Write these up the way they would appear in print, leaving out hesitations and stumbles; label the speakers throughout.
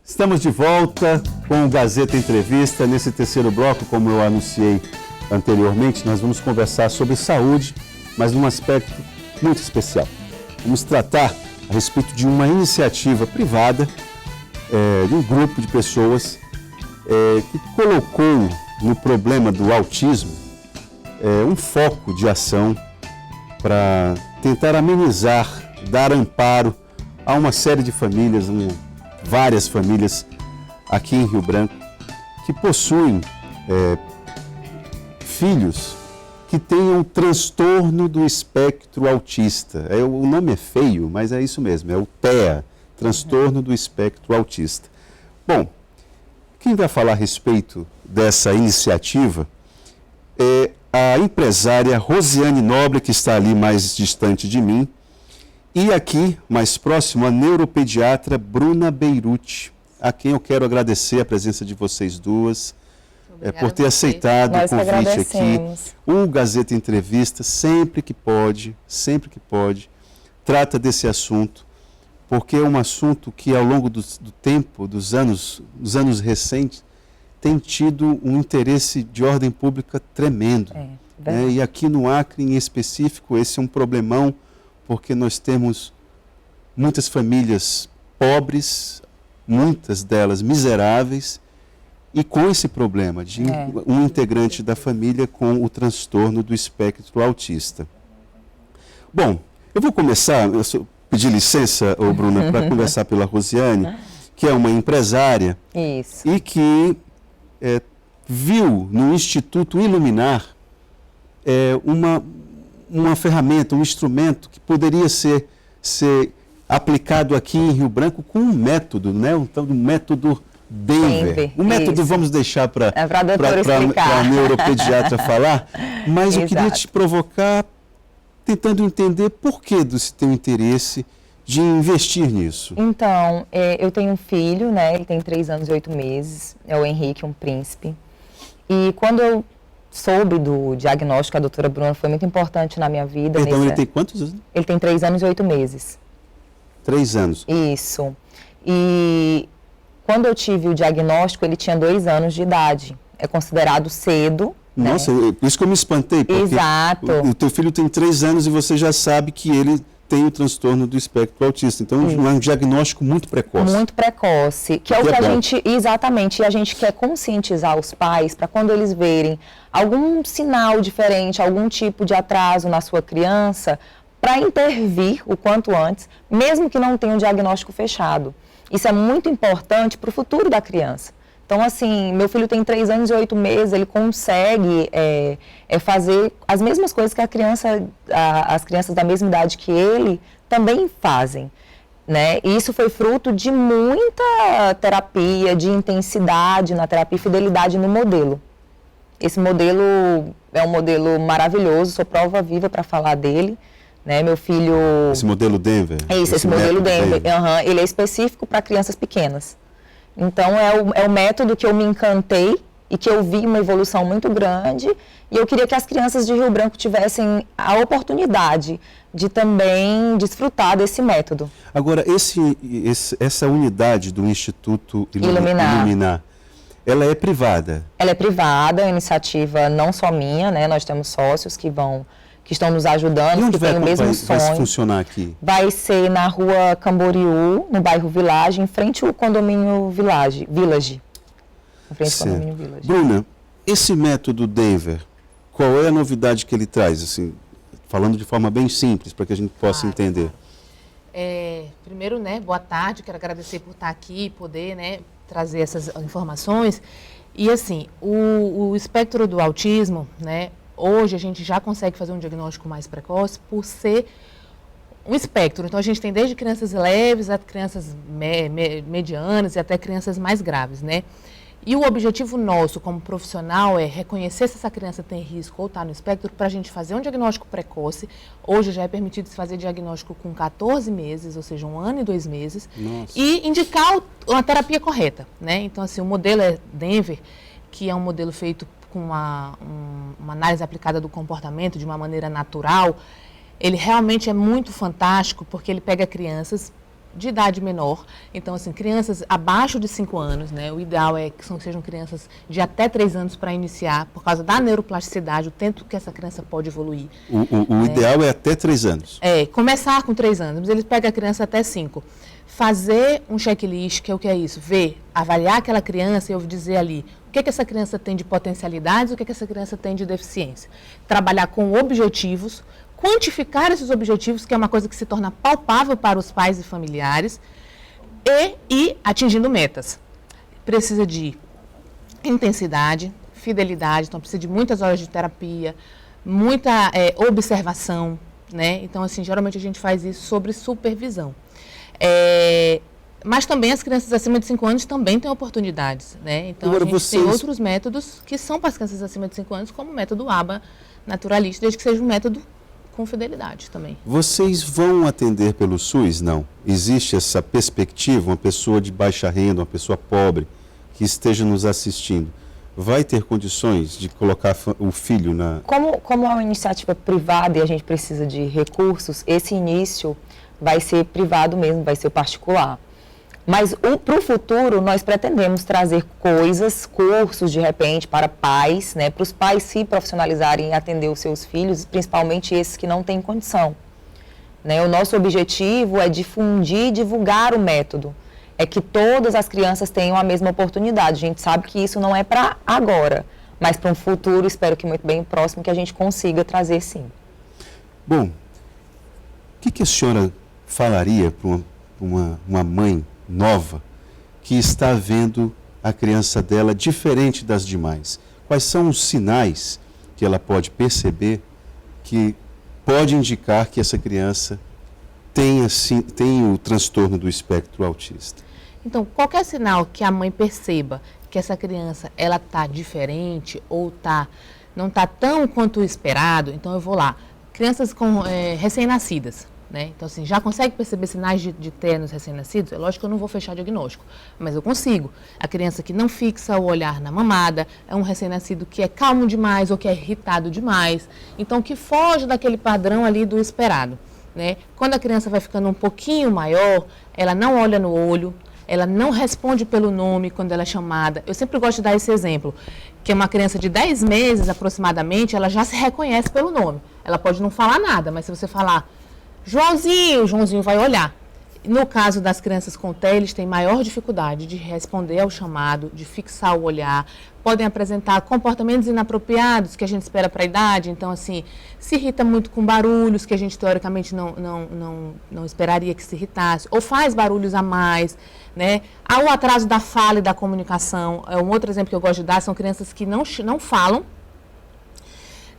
Speaker 1: Estamos de volta com o Gazeta Entrevista. Nesse terceiro bloco, como eu anunciei anteriormente, nós vamos conversar sobre saúde, mas num aspecto muito especial. Vamos tratar a respeito de uma iniciativa privada, de um grupo de pessoas que colocou no problema do autismo um foco de ação para tentar amenizar, dar amparo a uma série de famílias, várias famílias aqui em Rio Branco, que possuem filhos que tenham transtorno do espectro autista. O nome é feio, mas é isso mesmo, é o TEA, transtorno do espectro autista. Bom, quem vai falar a respeito dessa iniciativa é a empresária Rosiane Nobre, que está ali mais distante de mim, e aqui, mais próximo, a neuropediatra Bruna Beirute, a quem eu quero agradecer a presença de vocês duas, por ter aceitado o convite aqui. O Gazeta Entrevista, sempre que pode, trata desse assunto, porque é um assunto que ao longo do tempo, dos anos recentes, tem tido um interesse de ordem pública tremendo. E aqui no Acre, em específico, esse é um problemão, porque nós temos muitas famílias pobres, muitas delas miseráveis, e com esse problema de um integrante da família com o transtorno do espectro autista. Bom, eu vou começar, pedir licença, Bruna, para conversar pela Rosiane, que é uma empresária e que viu no Instituto Iluminar uma ferramenta, um instrumento que poderia ser aplicado aqui em Rio Branco com um método, um tal de método Denver. O método vamos deixar para a neuropediatra falar, mas eu queria te provocar tentando entender por que você tem o interesse de investir nisso.
Speaker 2: Então, eu tenho um filho, ele tem 3 anos e 8 meses, é o Henrique, um príncipe. E quando eu soube do diagnóstico, a doutora Bruna foi muito importante na minha vida.
Speaker 1: Então, ele tem quantos anos?
Speaker 2: Ele tem 3 anos e 8 meses.
Speaker 1: 3 anos.
Speaker 2: Isso. E quando eu tive o diagnóstico, ele tinha 2 anos de idade. É considerado cedo.
Speaker 1: Nossa, por isso que eu me espantei. Porque
Speaker 2: Exato.
Speaker 1: O teu filho tem 3 anos e você já sabe que ele tem o transtorno do espectro autista. Então, é um diagnóstico muito precoce.
Speaker 2: Muito precoce. Que é o que a gente... Exatamente. E a gente quer conscientizar os pais para quando eles verem algum sinal diferente, algum tipo de atraso na sua criança, para intervir o quanto antes, mesmo que não tenha um diagnóstico fechado. Isso é muito importante para o futuro da criança. Então, assim, meu filho tem 3 anos e 8 meses, ele consegue fazer as mesmas coisas que as crianças da mesma idade que ele também fazem, E isso foi fruto de muita terapia, de intensidade na terapia e fidelidade no modelo. Esse modelo é um modelo maravilhoso, sou prova viva para falar dele. Meu filho...
Speaker 1: Esse modelo Denver?
Speaker 2: Esse modelo Denver. Ele é específico para crianças pequenas. Então, é o método que eu me encantei e que eu vi uma evolução muito grande. E eu queria que as crianças de Rio Branco tivessem a oportunidade de também desfrutar desse método.
Speaker 1: Agora, essa unidade do Instituto Iluminar, ela é privada?
Speaker 2: Ela é privada, é uma iniciativa não só minha, Nós temos sócios que estão nos ajudando, que têm o mesmo sonho.
Speaker 1: Vai funcionar aqui?
Speaker 2: Vai ser na rua Camboriú, no bairro Village, em frente ao condomínio Village. Em frente ao condomínio Village.
Speaker 1: Bruna, esse método Denver, qual é a novidade que ele traz? Assim, falando de forma bem simples, para que a gente possa entender.
Speaker 3: Primeiro, boa tarde, quero agradecer por estar aqui e poder, trazer essas informações. E assim, o espectro do autismo, hoje a gente já consegue fazer um diagnóstico mais precoce por ser um espectro. Então, a gente tem desde crianças leves até crianças medianas e até crianças mais graves, E o objetivo nosso como profissional é reconhecer se essa criança tem risco ou está no espectro para a gente fazer um diagnóstico precoce. Hoje já é permitido se fazer diagnóstico com 14 meses, ou seja, 1 ano e 2 meses.
Speaker 1: Nossa.
Speaker 3: E indicar uma terapia correta, Então, assim, o modelo é Denver, que é um modelo feito com uma análise aplicada do comportamento de uma maneira natural. Ele realmente é muito fantástico porque ele pega crianças de idade menor. Então, assim, crianças abaixo de 5 anos, né? O ideal é que sejam crianças de até 3 anos para iniciar, por causa da neuroplasticidade, o tempo que essa criança pode evoluir.
Speaker 1: O ideal é até 3 anos.
Speaker 3: Começar com 3 anos, mas eles pegam a criança até 5. Fazer um checklist, que é o que é isso? Ver, avaliar aquela criança e eu dizer ali o que essa criança tem de potencialidades, o que essa criança tem de deficiência. Trabalhar com objetivos, quantificar esses objetivos, que é uma coisa que se torna palpável para os pais e familiares, e ir atingindo metas. Precisa de intensidade, fidelidade, então precisa de muitas horas de terapia, muita observação, né? Então, assim, geralmente a gente faz isso sobre supervisão. Mas também as crianças acima de 5 anos também têm oportunidades, né? Então,
Speaker 1: Agora,
Speaker 3: a gente tem outros métodos que são para as crianças acima de 5 anos, como o método ABA naturalista, desde que seja um método com fidelidade também.
Speaker 1: Vocês vão atender pelo SUS? Não. Existe essa perspectiva, uma pessoa de baixa renda, uma pessoa pobre, que esteja nos assistindo, vai ter condições de colocar o filho na...
Speaker 2: Como é uma iniciativa privada e a gente precisa de recursos, esse início vai ser privado mesmo, vai ser particular. Mas para o futuro, nós pretendemos trazer cursos de repente, para pais, né, para os pais se profissionalizarem e atender os seus filhos, principalmente esses que não têm condição. Né? O nosso objetivo é difundir e divulgar o método. É que todas as crianças tenham a mesma oportunidade. A gente sabe que isso não é para agora, mas para um futuro, espero que muito bem próximo, que a gente consiga trazer sim.
Speaker 1: Bom, o que a senhora falaria para uma mãe nova que está vendo a criança dela diferente das demais? Quais são os sinais que ela pode perceber que pode indicar que essa criança tem o transtorno do espectro autista?
Speaker 3: Então, qualquer sinal que a mãe perceba que essa criança ela está diferente ou não está tão quanto o esperado, então eu vou lá. Crianças recém-nascidas. Né? Então, assim, já consegue perceber sinais de ter nos recém-nascidos? É lógico que eu não vou fechar diagnóstico, mas eu consigo. A criança que não fixa o olhar na mamada, é um recém-nascido que é calmo demais ou que é irritado demais, então que foge daquele padrão ali do esperado. Né? Quando a criança vai ficando um pouquinho maior, ela não olha no olho, ela não responde pelo nome quando ela é chamada. Eu sempre gosto de dar esse exemplo, que é uma criança de 10 meses aproximadamente, ela já se reconhece pelo nome. Ela pode não falar nada, mas se você falar Joãozinho, o Joãozinho vai olhar. No caso das crianças com TEA, eles têm maior dificuldade de responder ao chamado, de fixar o olhar, podem apresentar comportamentos inapropriados que a gente espera para a idade, então assim, se irrita muito com barulhos que a gente teoricamente não esperaria que se irritasse, ou faz barulhos a mais, né? Há o atraso da fala e da comunicação. Um outro exemplo que eu gosto de dar são crianças que não falam,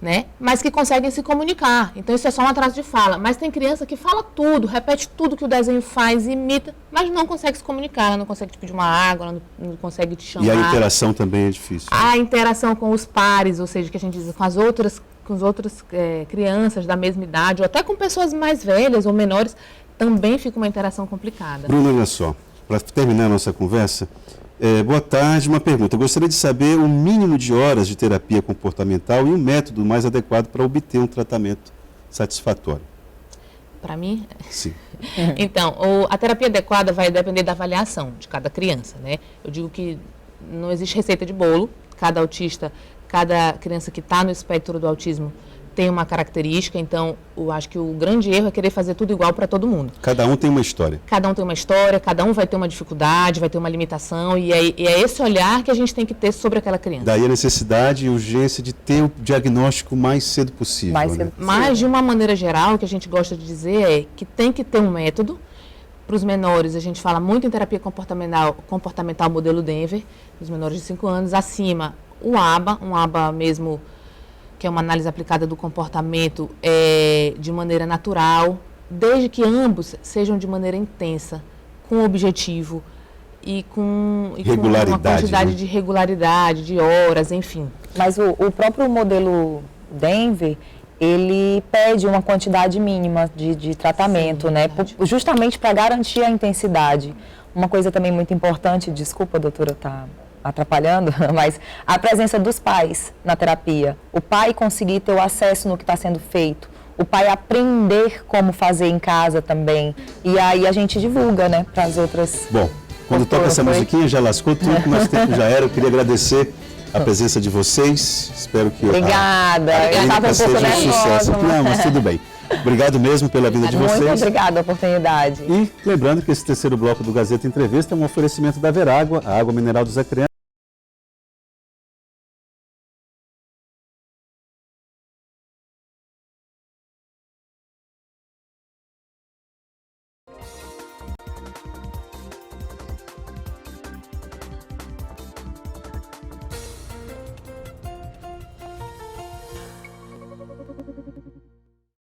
Speaker 3: né? Mas que conseguem se comunicar. Então isso é só um atraso de fala. Mas tem criança que fala tudo, repete tudo que o desenho faz, imita, mas não consegue se comunicar, ela não consegue te pedir uma água, ela não consegue te chamar.
Speaker 1: E a interação também é difícil.
Speaker 3: A interação com os pares, ou seja, que a gente diz com as outras crianças da mesma idade, ou até com pessoas mais velhas ou menores, também fica uma interação complicada.
Speaker 1: Bruno, olha só, para terminar a nossa conversa, boa tarde, uma pergunta. Eu gostaria de saber o mínimo de horas de terapia comportamental e o método mais adequado para obter um tratamento satisfatório.
Speaker 3: Para mim?
Speaker 1: Sim.
Speaker 3: Então, a terapia adequada vai depender da avaliação de cada criança, né? Eu digo que não existe receita de bolo. Cada autista, cada criança que está no espectro do autismo tem uma característica, então eu acho que o grande erro é querer fazer tudo igual para todo mundo.
Speaker 1: Cada um tem uma história.
Speaker 3: Cada um tem uma história, cada um vai ter uma dificuldade, vai ter uma limitação, e é esse olhar que a gente tem que ter sobre aquela criança.
Speaker 1: Daí a necessidade e urgência de ter o diagnóstico o mais cedo possível.
Speaker 3: Mas, de uma maneira geral, o que a gente gosta de dizer é que tem que ter um método. Para os menores, a gente fala muito em terapia comportamental modelo Denver, os menores de 5 anos. Acima, um ABA mesmo, que é uma análise aplicada do comportamento de maneira natural, desde que ambos sejam de maneira intensa, com objetivo e com uma quantidade, né, de regularidade, de horas, enfim.
Speaker 2: Mas o próprio modelo Denver, ele pede uma quantidade mínima de tratamento, sim, né? Justamente para garantir a intensidade. Uma coisa também muito importante, desculpa, doutora, atrapalhando, mas a presença dos pais na terapia. O pai conseguir ter o acesso no que está sendo feito. o pai aprender como fazer em casa também. E aí a gente divulga, né, para as outras.
Speaker 1: Bom, quando toca essa musiquinha já lascou tudo, que nosso tempo já era. Eu queria agradecer a presença de vocês. Espero que
Speaker 2: Obrigada. Eu estava um pouco
Speaker 1: seja um sucesso.
Speaker 2: nervosa.
Speaker 1: Não, mas tudo bem. Obrigado mesmo pela vinda de vocês.
Speaker 2: Muito obrigada a oportunidade.
Speaker 1: E lembrando que esse terceiro bloco do Gazeta Entrevista é um oferecimento da Verágua, a água mineral dos Acreanos.